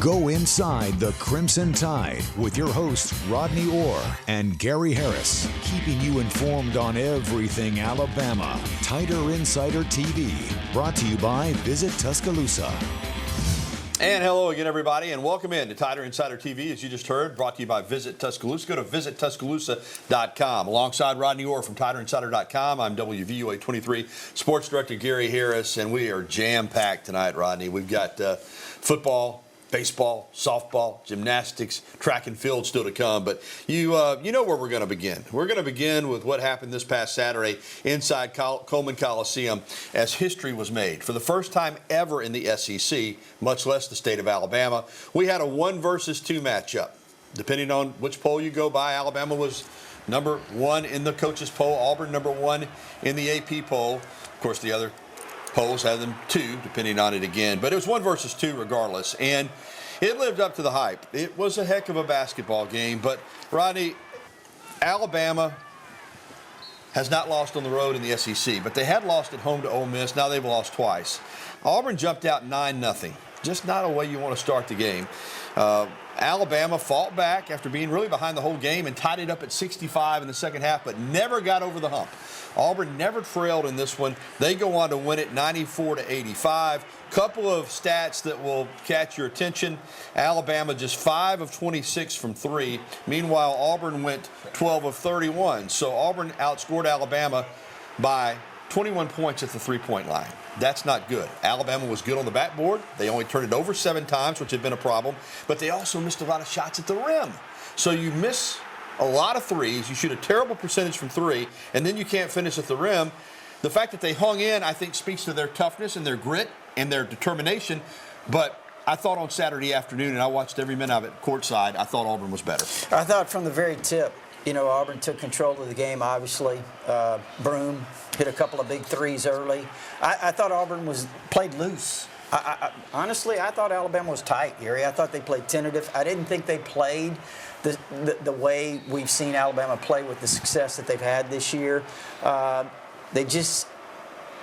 Go inside the Crimson Tide with your hosts Rodney Orr and Gary Harris, keeping you informed on everything Alabama. Tider Insider TV, brought to you by Visit Tuscaloosa. And hello again, everybody, and welcome in to Tider Insider TV, as you just heard, brought to you by Visit Tuscaloosa. Go to visittuscaloosa.com. Alongside Rodney Orr from TiderInsider.com, I'm WVUA 23 Sports Director Gary Harris, and we are jam-packed tonight, Rodney. We've got football, baseball, softball, gymnastics, track and field still to come. But you know where we're going to begin. We're going to begin with what happened this past Saturday inside Coleman Coliseum as history was made. For the first time ever in the SEC, much less the state of Alabama, we had a 1 versus 2 matchup. Depending on which poll you go by, Alabama was number 1 in the coaches poll, Auburn number 1 in the AP poll. Of course, the other polls had them 2, depending on it again. But it was 1 versus 2 regardless. And it lived up to the hype. It was a heck of a basketball game. But, Rodney, Alabama has not lost on the road in the SEC. But they had lost at home to Ole Miss. Now they've lost twice. Auburn jumped out 9-0. Just not a way you want to start the game. Alabama fought back after being really behind the whole game and tied it up at 65 in the second half, but never got over the hump. Auburn never trailed in this one. They go on to win it 94-85. Couple of stats that will catch your attention. Alabama just 5 of 26 from 3. Meanwhile, Auburn went 12 of 31. So Auburn outscored Alabama by 21 points at the three-point line. That's not good. Alabama was good on the backboard. They only turned it over 7 times, which had been a problem. But they also missed a lot of shots at the rim. So you miss a lot of threes. You shoot a terrible percentage from 3, and then you can't finish at the rim. The fact that they hung in, I think, speaks to their toughness and their grit and their determination. But I thought on Saturday afternoon, and I watched every minute of it courtside, I thought Auburn was better. I thought from the very tip, Auburn took control of the game, obviously. Broome hit a couple of big threes early. I thought Auburn played loose. Honestly, I thought Alabama was tight, Gary. I thought they played tentative. I didn't think they played the way we've seen Alabama play with the success that they've had this year. They just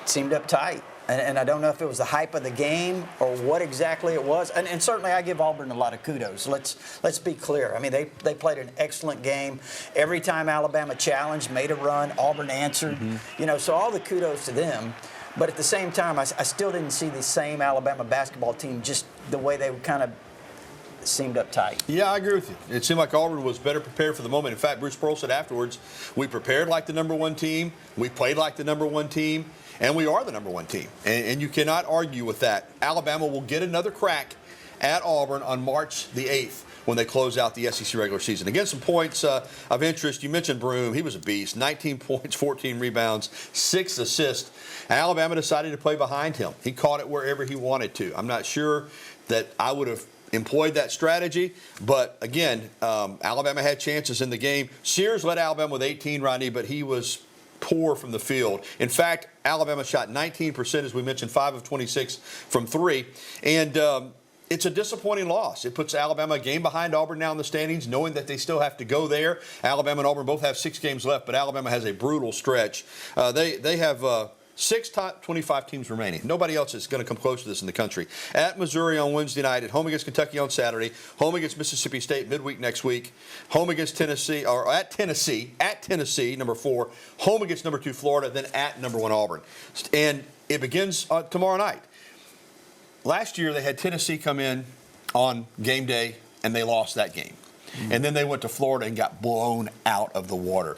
seemed uptight. And I don't know if it was the hype of the game or what exactly it was. And certainly I give Auburn a lot of kudos. Let's be clear. I mean, they played an excellent game. Every time Alabama challenged, made a run, Auburn answered. So all the kudos to them. But at the same time, I still didn't see the same Alabama basketball team, just the way they kind of seemed uptight. Yeah, I agree with you. It seemed like Auburn was better prepared for the moment. In fact, Bruce Pearl said afterwards, we prepared like the number 1 team, we played like the number 1 team, and we are the number 1 team. And you cannot argue with that. Alabama will get another crack at Auburn on March the 8th when they close out the SEC regular season. Again, some points of interest. You mentioned Broome. He was a beast. 19 points, 14 rebounds, 6 assists. Alabama decided to play behind him. He caught it wherever he wanted to. I'm not sure that I would have employed that strategy, but again, Alabama had chances in the game. Sears led Alabama with 18, Rodney, but he was poor from the field. In fact, Alabama shot 19%, as we mentioned, 5 of 26 from 3. And it's a disappointing loss. It puts Alabama a game behind Auburn now in the standings, knowing that they still have to go there. Alabama and Auburn both have 6 games left, but Alabama has a brutal stretch. They have 6 top 25 teams remaining. Nobody else is going to come close to this in the country. At Missouri on Wednesday night, at home against Kentucky on Saturday, home against Mississippi State midweek next week, home against Tennessee, or at Tennessee, number 4, home against number 2 Florida, then at number 1 Auburn. And it begins tomorrow night. Last year, they had Tennessee come in on game day, and they lost that game. And then they went to Florida and got blown out of the water.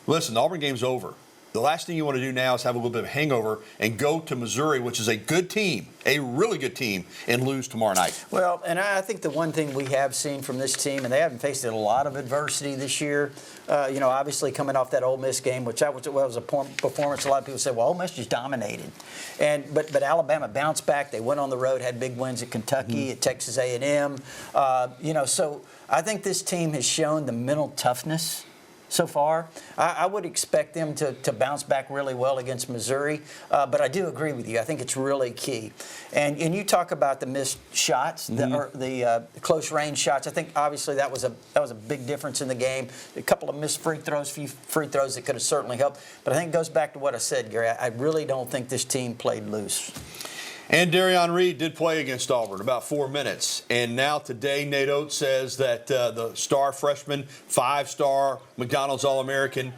Listen, the Auburn game's over. The last thing you want to do now is have a little bit of a hangover and go to Missouri, which is a good team, a really good team, and lose tomorrow night. Well, and I think the one thing we have seen from this team, and they haven't faced a lot of adversity this year, obviously coming off that Ole Miss game, which was a performance. A lot of people say, well, Ole Miss just dominated. But Alabama bounced back. They went on the road, had big wins at Kentucky, at Texas A&M. So I think this team has shown the mental toughness so far. I would expect them to bounce back really well against Missouri, but I do agree with you. I think it's really key. And you talk about the missed shots, the close range shots. I think obviously that was a big difference in the game. A couple of missed few free throws that could have certainly helped. But I think it goes back to what I said, Gary. I really don't think this team played loose. And Darion Reed did play against Auburn about 4 minutes. And now today, Nate Oats says that the star freshman, 5-star McDonald's All-American,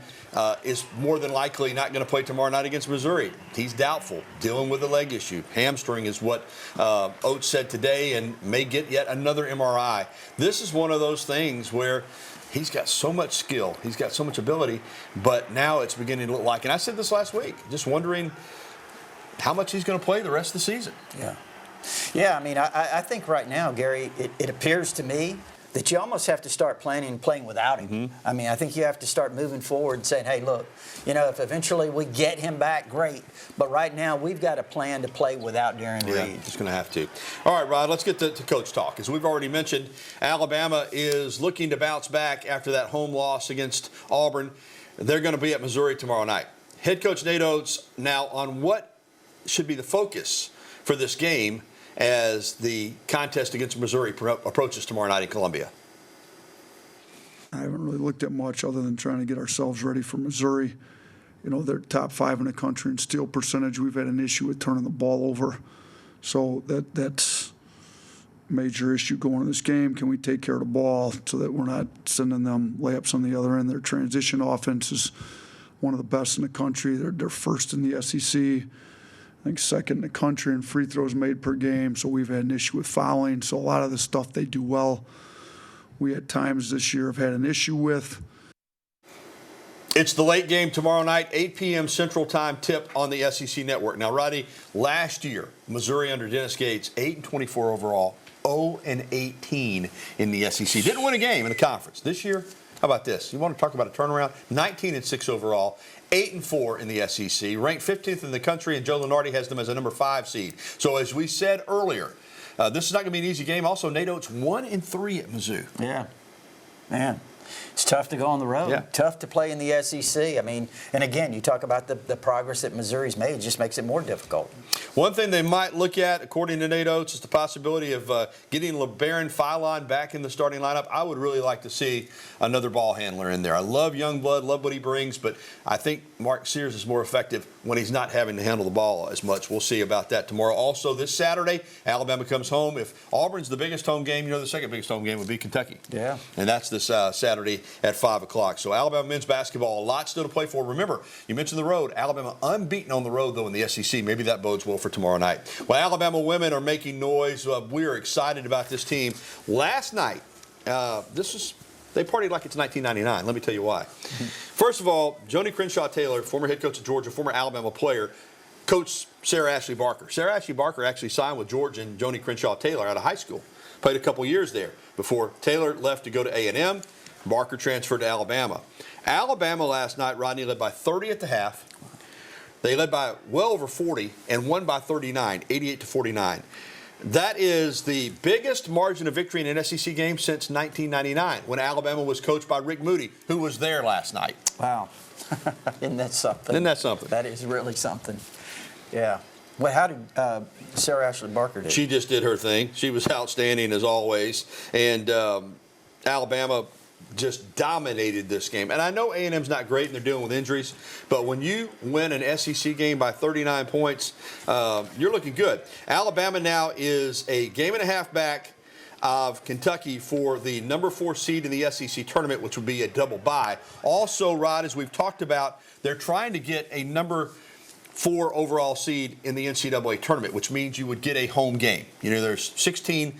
is more than likely not going to play tomorrow night against Missouri. He's doubtful, dealing with a leg issue. Hamstring is what Oats said today, and may get yet another MRI. This is one of those things where he's got so much skill, he's got so much ability, but now it's beginning to look like, and I said this last week, just wondering how much he's going to play the rest of the season. Yeah, I mean, I think right now, Gary, it appears to me that you almost have to start planning and playing without him. Mm-hmm. I mean, I think you have to start moving forward and saying, hey, look, if eventually we get him back, great. But right now, we've got a plan to play without Darion Reed. Just going to have to. All right, Rod, let's get to coach talk. As we've already mentioned, Alabama is looking to bounce back after that home loss against Auburn. They're going to be at Missouri tomorrow night. Head coach Nate Oats, now on what should be the focus for this game as the contest against Missouri approaches tomorrow night in Columbia? I haven't really looked at much other than trying to get ourselves ready for Missouri. They're top 5 in the country in steal percentage. We've had an issue with turning the ball over. So that's a major issue going into this game. Can we take care of the ball so that we're not sending them layups on the other end? Their transition offense is one of the best in the country. They're first in the SEC. I think second in the country in free throws made per game, so we've had an issue with fouling. So a lot of the stuff they do well, we at times this year have had an issue with. It's the late game tomorrow night, 8 p.m. Central Time tip on the SEC Network. Now, Rodney, last year, Missouri under Dennis Gates, 8-24 overall, 0-18 in the SEC. Didn't win a game in the conference. This year, how about this? You want to talk about a turnaround? 19-6 overall. 8-4 in the SEC, ranked 15th in the country, and Joe Lunardi has them as a number 5 seed. So as we said earlier, this is not going to be an easy game. Also, Nate Oats 1-3 at Mizzou. Yeah, man. It's tough to go on the road. Yeah. Tough to play in the SEC. I mean, and again, you talk about the progress that Missouri's made. It just makes it more difficult. One thing they might look at, according to Nate Oats, is the possibility of getting LeBaron Philon back in the starting lineup. I would really like to see another ball handler in there. I love young blood, love what he brings, but I think Mark Sears is more effective when he's not having to handle the ball as much. We'll see about that tomorrow. Also, this Saturday, Alabama comes home. If Auburn's the biggest home game, the second biggest home game would be Kentucky. Yeah. And that's this Saturday at 5 o'clock. So Alabama men's basketball, a lot still to play for. Remember, you mentioned the road. Alabama unbeaten on the road, though, in the SEC. Maybe that bodes well for tomorrow night. Well, Alabama women are making noise. We are excited about this team. Last night, they partied like it's 1999. Let me tell you why. First of all, Joni Crenshaw-Taylor, former head coach of Georgia, former Alabama player, coached Sarah Ashley Barker. Sarah Ashley Barker actually signed with Georgia and Joni Crenshaw-Taylor out of high school. Played a couple years there before Taylor left to go to A&M. Barker transferred to Alabama. Alabama last night, Rodney, led by 30 at the half. They led by well over 40 and won by 39, 88-49. That is the biggest margin of victory in an SEC game since 1999, when Alabama was coached by Rick Moody, who was there last night. Wow. Isn't that something? Isn't that something? That is really something. Yeah. Well, how did Sarah Ashley Barker do? She just did her thing. She was outstanding as always. And Alabama just dominated this game. And I know A&M's not great and they're dealing with injuries, but when you win an SEC game by 39 points, you're looking good. Alabama now is a game and a half back of Kentucky for the number 4 seed in the SEC tournament, which would be a double bye. Also, Rod, as we've talked about, they're trying to get a number 4 overall seed in the NCAA tournament, which means you would get a home game. There's 16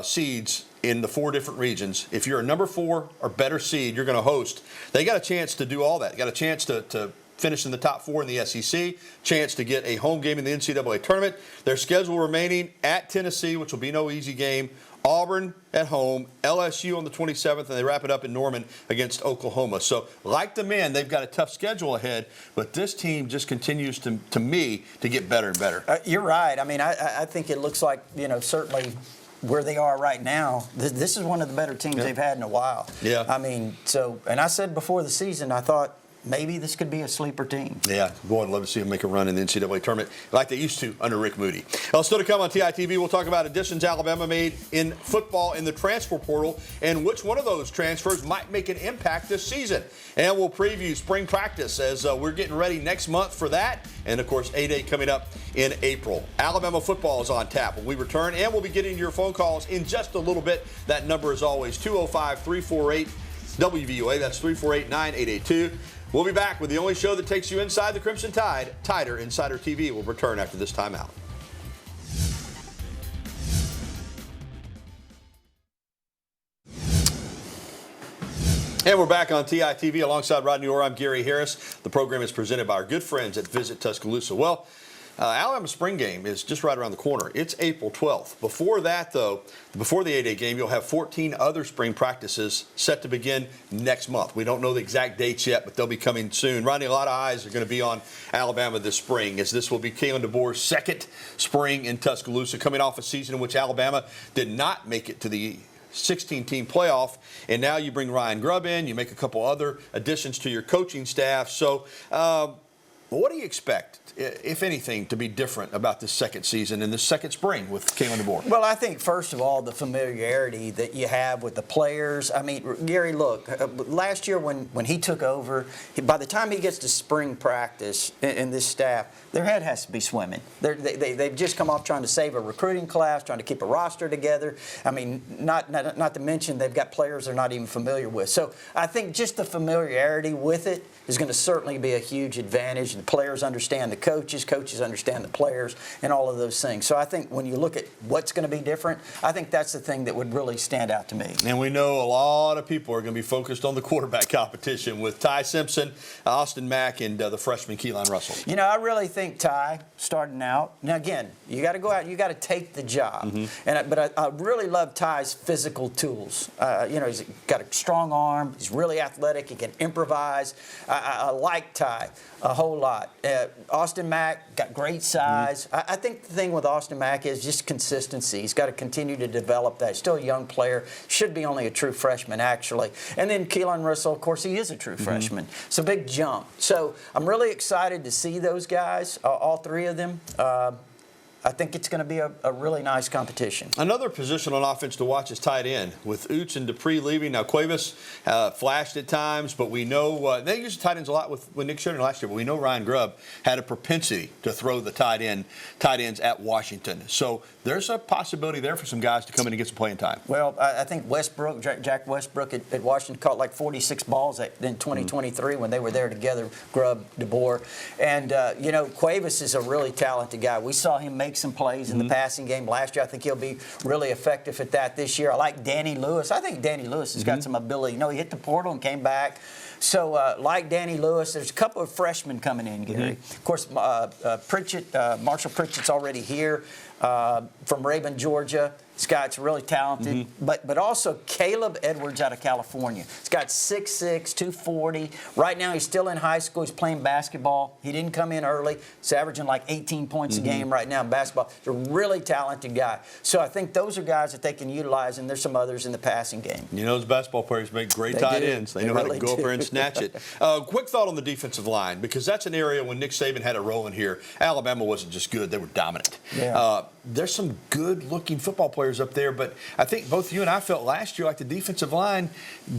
seeds in the 4 different regions. If you're a number 4 or better seed, you're going to host. They got a chance to do all that. Got a chance to finish in the top 4 in the SEC, chance to get a home game in the NCAA tournament. Their schedule remaining at Tennessee, which will be no easy game, Auburn at home, LSU on the 27th, and they wrap it up in Norman against Oklahoma. So, like the men, they've got a tough schedule ahead, but this team just continues to me to get better and better. You're right. I mean, I think it looks like, certainly where they are right now, this is one of the better teams they've had in a while. Yeah. I mean, and I said before the season, I thought maybe this could be a sleeper team. Yeah, boy, I'd love to see them make a run in the NCAA tournament like they used to under Rick Moody. Still to come on TITV, we'll talk about additions Alabama made in football in the transfer portal and which one of those transfers might make an impact this season. And we'll preview spring practice as we're getting ready next month for that. And, of course, A-Day coming up in April. Alabama football is on tap when we return, and we'll be getting your phone calls in just a little bit. That number is always 205-348-WVUA. That's 348-9882. We'll be back with the only show that takes you inside the Crimson Tide, Tider Insider TV. We'll return after this timeout. And we're back on TITV alongside Rodney Orr. I'm Gary Harris. The program is presented by our good friends at Visit Tuscaloosa. Well, Alabama spring game is just right around the corner. It's April 12th. Before that, though, before the A-Day game, you'll have 14 other spring practices set to begin next month. We don't know the exact dates yet, but they'll be coming soon. Rodney, a lot of eyes are going to be on Alabama this spring, as this will be Kalen DeBoer's second spring in Tuscaloosa, coming off a season in which Alabama did not make it to the 16-team playoff, and now you bring Ryan Grubb in, you make a couple other additions to your coaching staff. So what do you expect, if anything, to be different about this second season and this second spring with Kalen DeBoer? Well, I think, first of all, the familiarity that you have with the players. I mean, Gary, look, last year when he took over, by the time he gets to spring practice in this staff, their head has to be swimming. They've just come off trying to save a recruiting class, trying to keep a roster together. I mean, not to mention they've got players they're not even familiar with. So I think just the familiarity with it is going to certainly be a huge advantage. The players understand the coaches understand the players, and all of those things. So I think when you look at what's going to be different, I think that's the thing that would really stand out to me. And we know a lot of people are going to be focused on the quarterback competition with Ty Simpson, Austin Mack, and the freshman Keelan Russell. You know, I really think Ty starting out. Now again, you got to go out. You got to take the job. But I really love Ty's physical tools. He's got a strong arm. He's really athletic. He can improvise. I like Ty a whole lot. Austin Mack got great size. I think the thing with Austin Mack is just consistency. He's got to continue to develop that. He's still a young player. Should be only a true freshman, actually. And then Keelan Russell, of course, he is a true freshman. It's a big jump. So I'm really excited to see those guys, all three of them. I think it's going to be a really nice competition. Another position on offense to watch is tight end. With Oats and Dupree leaving, now Cuevas flashed at times, but we know they used tight ends a lot with Nick Sheridan last year, but we know Ryan Grubb had a propensity to throw the tight ends at Washington. So there's a possibility there for some guys to come in and get some playing time. Well, I think Jack Westbrook at Washington caught like 46 balls in 2023 when they were there together, Grubb, DeBoer. And, Cuevas is a really talented guy. We saw him make some plays in the passing game last year. I think he'll be really effective at that this year. I like Danny Lewis. I think Danny Lewis has got some ability. He hit the portal and came back. So, like Danny Lewis, there's a couple of freshmen coming in, Gary. Of course, Marshall Pritchett's already here from Raven, Georgia. This guy's really talented. But also Caleb Edwards out of California. He's got 6'6", 240. Right now he's still in high school. He's playing basketball. He didn't come in early. He's averaging like 18 points a game right now in basketball. He's a really talented guy. So I think those are guys that they can utilize, and there's some others in the passing game. Those basketball players make great tight ends. They know how to go up there and snatch it. Quick thought on the defensive line, because that's an area when Nick Saban had a role in here, Alabama wasn't just good. They were dominant. Yeah. There's some good-looking football players up there, but I think both you and I felt last year like the defensive line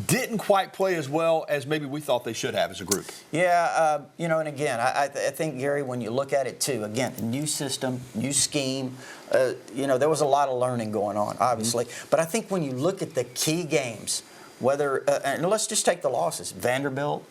didn't quite play as well as maybe we thought they should have as a group. Yeah, and again, I think, Gary, when you look at it, too, again, new system, new scheme, there was a lot of learning going on, obviously. But I think when you look at the key games, and let's just take the losses, Vanderbilt,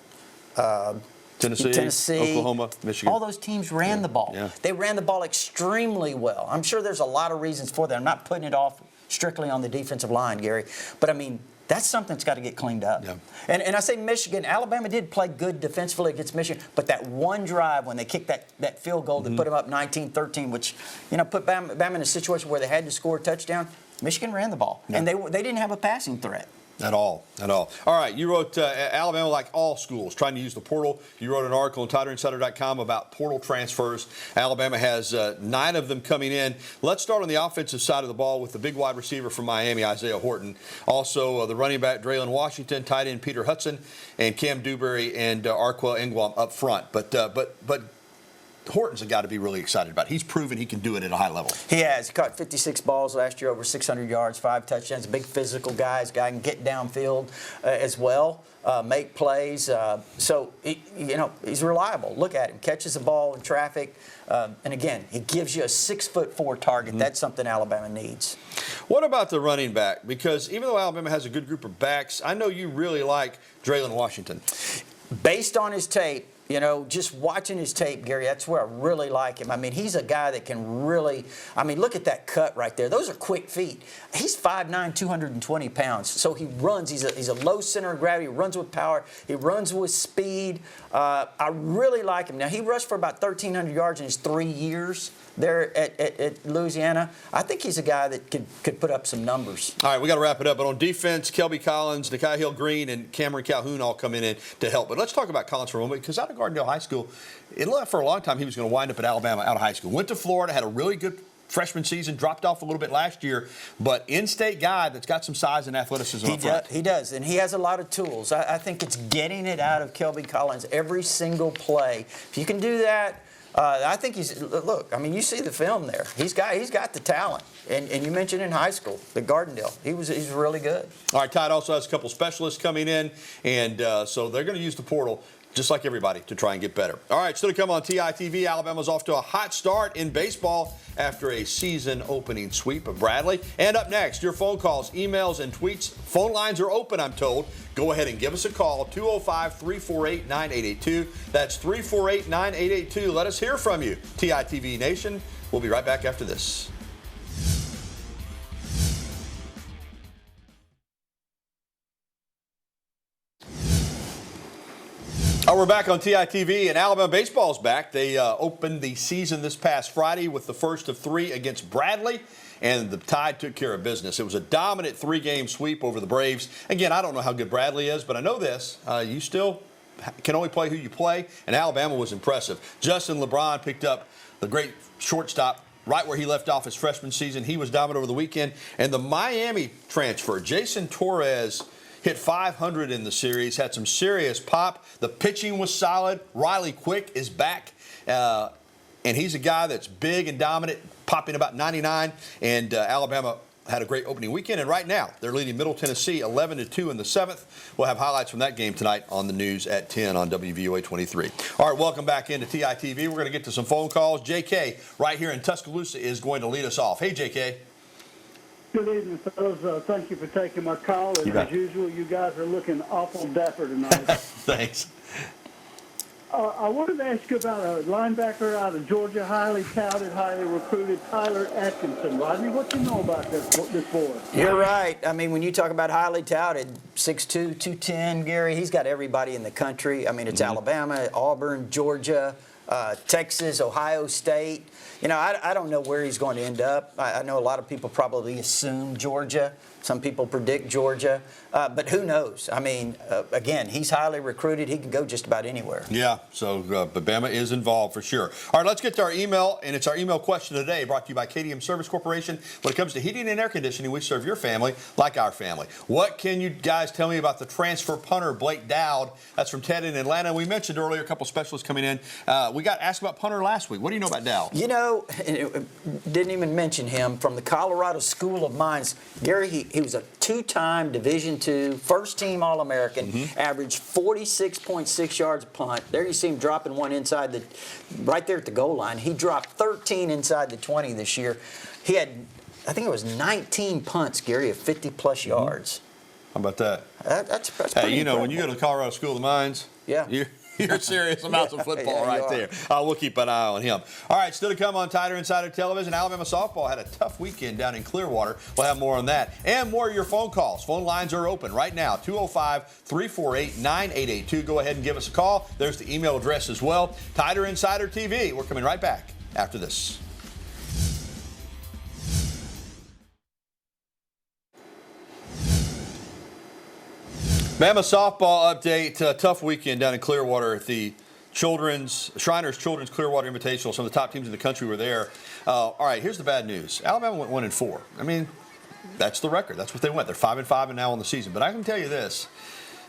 Tennessee, Oklahoma, Michigan. All those teams ran the ball. Yeah. They ran the ball extremely well. I'm sure there's a lot of reasons for that. I'm not putting it off strictly on the defensive line, Gary. But, I mean, that's something that's got to get cleaned up. Yeah. And I say Michigan, Alabama did play good defensively against Michigan, but that one drive when they kicked that field goal that put them up 19-13, which, put Bama in a situation where they had to score a touchdown, Michigan ran the ball. Yeah. And they didn't have a passing threat. At all. All right, you wrote Alabama, like all schools, trying to use the portal. You wrote an article on TiderInsider.com about portal transfers. Alabama has 9 of them coming in. Let's start on the offensive side of the ball with the big wide receiver from Miami, Isaiah Horton. Also, the running back, Draylon Washington, tight end, Peter Hudson, and Cam Dewberry and Arquel Engwam up front. But Horton's a guy to be really excited about. He's proven he can do it at a high level. He has. He caught 56 balls last year, over 600 yards, 5 touchdowns. Big physical guy. He's a guy who can get downfield as well, make plays. So, he's reliable. Look at him. Catches the ball in traffic. And again, he gives you a 6'4" target. That's something Alabama needs. What about the running back? Because even though Alabama has a good group of backs, I know you really like Draylon Washington. Based on his tape, just watching his tape, Gary, that's where I really like him. I mean, he's a guy that can really, look at that cut right there. Those are quick feet. He's 5'9", 220 pounds. So he runs. He's a low center of gravity. He runs with power. He runs with speed. I really like him. Now, he rushed for about 1,300 yards in his 3 years there at Louisiana. I think he's a guy that could put up some numbers. All right, we got to wrap it up. But on defense, Kelby Collins, Nikhai Hill-Green, and Cameron Calhoun all come in to help. But let's talk about Collins for a moment, because out of Gardendale High School, it looked for a long time he was going to wind up at Alabama out of high school. Went to Florida, had a really good freshman season, dropped off a little bit last year, but in-state guy that's got some size and athleticism up front. He does, and he has a lot of tools. I think it's getting it out of Kelby Collins every single play. If you can do that, I think you see the film there. He's got the talent. And you mentioned in high school, the Gardendale, he's really good. All right, Tide also has a couple specialists coming in, and so they're going to use the portal just like everybody to try and get better. All right, still to come on TITV, Alabama's off to a hot start in baseball after a season opening sweep of Bradley. And up next, your phone calls, emails, and tweets. Phone lines are open, I'm told. Go ahead and give us a call, 205-348-9882. That's 348-9882. Let us hear from you, TITV Nation. We'll be right back after this. We're back on TITV, and Alabama baseball's back. They opened the season this past Friday with the first of 3 against Bradley, and the Tide took care of business. It was a dominant 3-game sweep over the Braves. Again, I don't know how good Bradley is, but I know this. You still can only play who you play, and Alabama was impressive. Justin LeBron picked up the great shortstop right where he left off his freshman season. He was dominant over the weekend. And the Miami transfer, Jason Torres, hit 500 in the series, had some serious pop. The pitching was solid. Riley Quick is back, and he's a guy that's big and dominant, popping about 99. And Alabama had a great opening weekend, and right now they're leading Middle Tennessee 11-2 in the 7th. We'll have highlights from that game tonight on the news at 10 on WVOA 23. All right, welcome back into TITV. We're going to get to some phone calls. JK right here in Tuscaloosa is going to lead us off. Hey, JK. Good evening, fellas. Thank you for taking my call. And as usual, you guys are looking awful dapper tonight. Thanks. I wanted to ask you about a linebacker out of Georgia, highly touted, highly recruited, Tyler Atkinson. Rodney, what do you know about this boy? You're right. I mean, when you talk about highly touted, 6'2", 210, Gary, he's got everybody in the country. I mean, it's Alabama, Auburn, Georgia, Texas, Ohio State. I don't know where he's going to end up. I know a lot of people probably assume Georgia. Some people predict Georgia. But who knows? I mean, again, he's highly recruited. He can go just about anywhere. Yeah, so Bama is involved for sure. All right, let's get to our email, and it's our email question today, brought to you by KDM Service Corporation. When it comes to heating and air conditioning, we serve your family like our family. What can you guys tell me about the transfer punter, Blake Dowd? That's from Ted in Atlanta. We mentioned earlier a couple specialists coming in. We got asked about punter last week. What do you know about Dowd? Didn't even mention him, from the Colorado School of Mines. Gary, he was a 2-time Division II first-team All-American, averaged 46.6 yards a punt. There you see him dropping one inside right there at the goal line. He dropped 13 inside the 20 this year. He had, I think it was 19 punts, Gary, of 50-plus yards. How about that? That's pretty incredible. When you go to the Colorado School of Mines, you're serious about some football right there. We'll keep an eye on him. All right, still to come on Tider Insider Television. Alabama softball had a tough weekend down in Clearwater. We'll have more on that. And more of your phone calls. Phone lines are open right now, 205-348-9882. Go ahead and give us a call. There's the email address as well. Tider Insider TV. We're coming right back after this. Bama softball update. Tough weekend down in Clearwater at the Shriners Children's Clearwater Invitational. Some of the top teams in the country were there. All right, here's the bad news. Alabama went 1-4. I mean, that's the record. That's what they went. They're 5-5 and now on the season. But I can tell you this.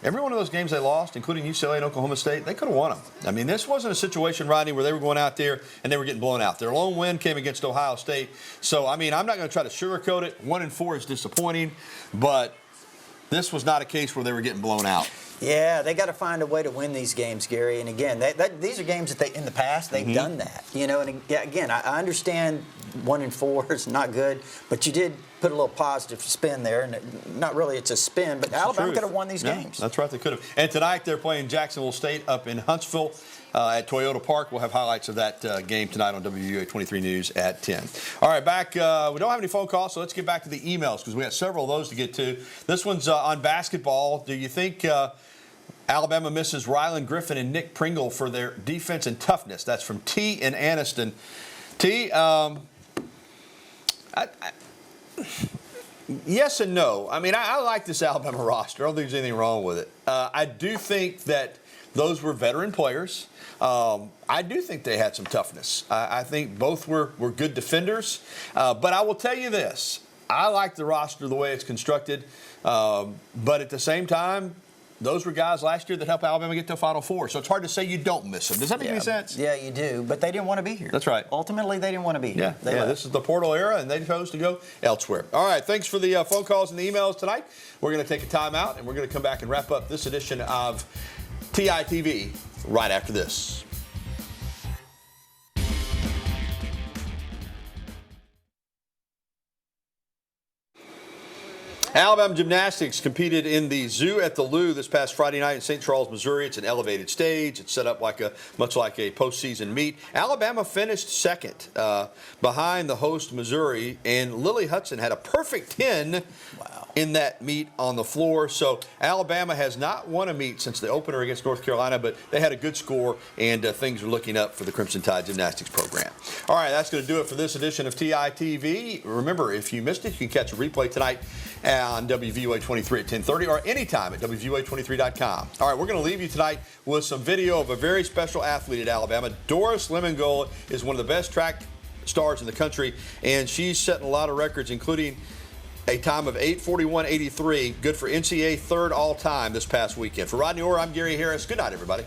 Every one of those games they lost, including UCLA and Oklahoma State, they could have won them. I mean, this wasn't a situation, Rodney, where they were going out there and they were getting blown out. Their lone win came against Ohio State. So, I mean, I'm not going to try to sugarcoat it. 1-4 is disappointing, but this was not a case where they were getting blown out. Yeah, they got to find a way to win these games, Gary. And again, these are games that in the past they've done that. You know, and again, I understand 1-4 is not good, but you did put a little positive spin there, and not really it's a spin, but Alabama could have won these games. That's right, they could have. And tonight they're playing Jacksonville State up in Huntsville at Toyota Park. We'll have highlights of that game tonight on WVUA 23 News at 10. All right, back. We don't have any phone calls, so let's get back to the emails because we got several of those to get to. This one's on basketball. Do you think Alabama misses Rylan Griffin and Nick Pringle for their defense and toughness? That's from T in Anniston. T, yes and no. I mean, I like this Alabama roster. I don't think there's anything wrong with it. I do think that those were veteran players. I do think they had some toughness. I think both were good defenders. But I will tell you this. I like the roster the way it's constructed. But at the same time, those were guys last year that helped Alabama get to a Final Four. So it's hard to say you don't miss them. Does that make any sense? Yeah, you do. But they didn't want to be here. That's right. Ultimately, they didn't want to be here. Yeah, this is the portal era, and they chose to go elsewhere. All right, thanks for the phone calls and the emails tonight. We're going to take a timeout, and we're going to come back and wrap up this edition of TITV right after this. Alabama Gymnastics competed in the Zoo at the Lou this past Friday night in St. Charles, Missouri. It's an elevated stage. It's set up much like a postseason meet. Alabama finished second behind the host Missouri, and Lily Hudson had a perfect 10 in that meet on the floor. So Alabama has not won a meet since the opener against North Carolina, but they had a good score, and things are looking up for the Crimson Tide Gymnastics program. All right, that's going to do it for this edition of TITV. Remember, if you missed it, you can catch a replay tonight on WVUA 23 at 10:30 or anytime at WVUA23.com. All right, we're going to leave you tonight with some video of a very special athlete at Alabama. Doris Lemongold is one of the best track stars in the country, and she's setting a lot of records, including a time of 8:41.83, good for NCAA third all-time this past weekend. For Rodney Orr, I'm Gary Harris. Good night, everybody.